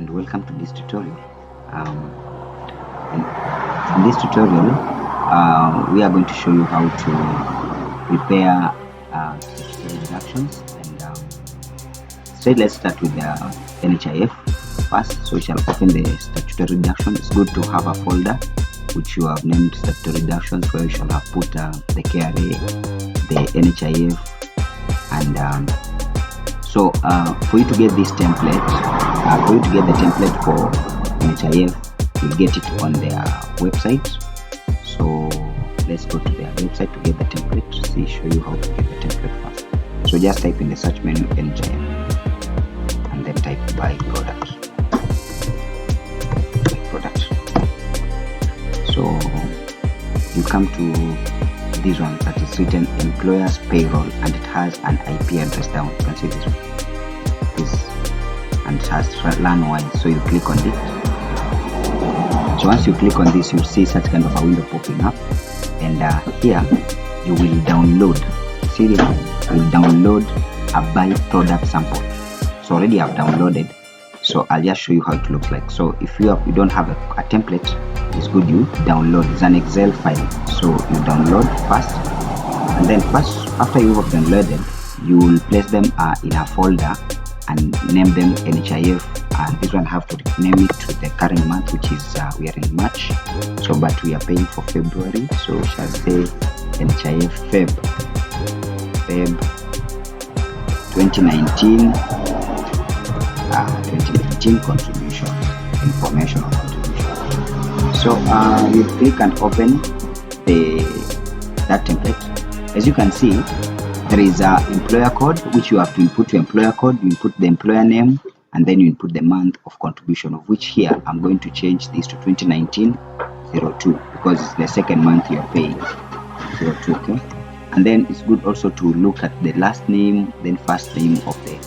and welcome to this tutorial. In this tutorial we are going to show you how to prepare statutory deductions, and straight let's start with the NHIF first. So we shall open the statutory deduction. It's good to have a folder which you have named statutory deductions, where you shall have put the KRA, the NHIF, and so for you to get this template, for you to get the template for NHIF, you'll get it on their website. So let's go to their website to get the template. Show you how to get the template first. So just type in the search menu NHIF and then type by product. So you come to this one that is written employer's payroll, and it has an IP address down. You can see this one, and it has LAN wide. So you click on it. So once you click on this, you'll see such kind of a window popping up, and here you will download. See this? You will download a by product sample. So already I've downloaded. So I'll just show you how it looks like. So if you don't have a template, it's good you download. It's an Excel file. So you download first, and then first after you have downloaded, you will place them in a folder and name them NHIF. And this one have to name it to the current month, which is we are in March. So but we are paying for February, so we shall say NHIF Feb 2019 contribution, information on contribution. So you click and open that template. As you can see, there is a employer code which you have to input your employer code. You input the employer name, and then you input the month of contribution, of which here I'm going to change this to 2019-02 because it's the second month you're paying 02. Okay, and then it's good also to look at the last name, then first name of the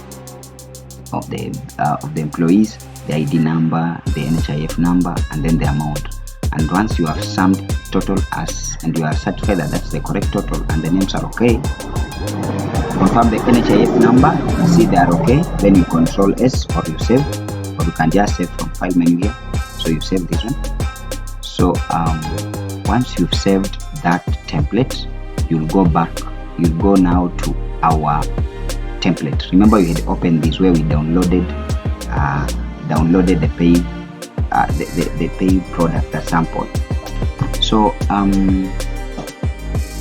employees, the ID number, the NHIF number, and then the amount. And once you have summed total and you are certified that that's the correct total and the names are okay, confirm the NHIF number, see they are okay, then you control S or you save, or you can just save from file menu here. So you save this one. So once you've saved that template, you'll go now to our template. Remember you had opened this where we downloaded the pay product, the sample. So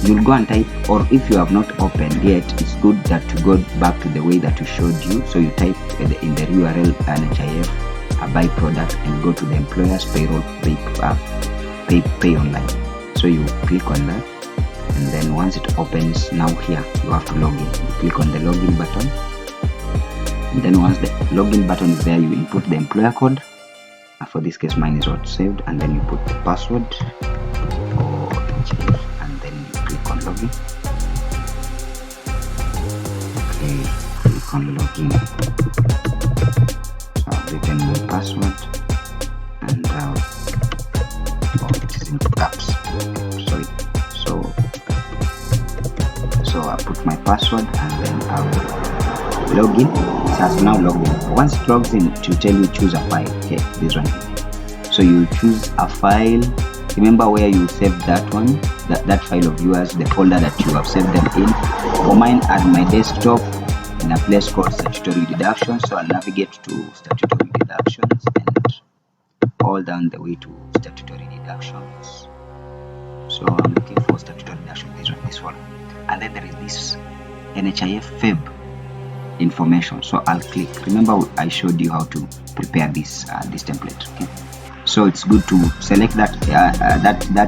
you'll go and type, or if you have not opened yet, it's good that to go back to the way that we showed you. So you type in the URL NHIF by product and go to the employer's payroll pay online. So you click on that, and then once it opens, now here you have to log in. You click on the login button, and then once the login button is there, you input the employer code. For this case, mine is not saved, and then you put the password, and then you click on login. Okay, click on login. So I've written my password, and it is in caps. Sorry. So I put my password, and then I'll log in. It has now logged in. Once it logs in, it will tell you choose a file. Okay, this one. So you choose a file. Remember where you saved that one, that file of yours, the folder that you have saved them in. For mine at my desktop in a place called statutory deductions. So I'll navigate to statutory deductions and all down the way to statutory deductions. So I'm looking for statutory deductions, this one. And then there is this NHIF Feb information. So I'll click. Remember I showed you how to prepare this template. Okay, so it's good to select that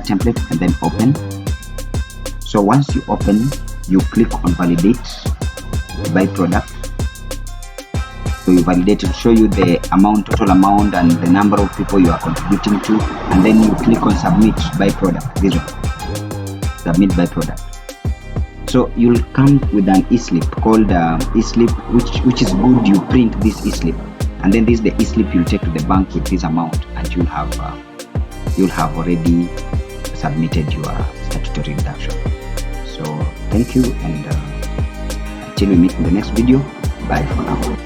template and then open. So once you open, you click on validate by product. So you validate it, show you the amount, total amount, and the number of people you are contributing to, and then you click on submit by product. This one, submit by product. So you'll come with an e-slip called e-slip, which is good. You print this e-slip, and then this is the e-slip you'll take to the bank with this amount, and you'll have already submitted your statutory deduction. So thank you, and until we meet in the next video, bye for now.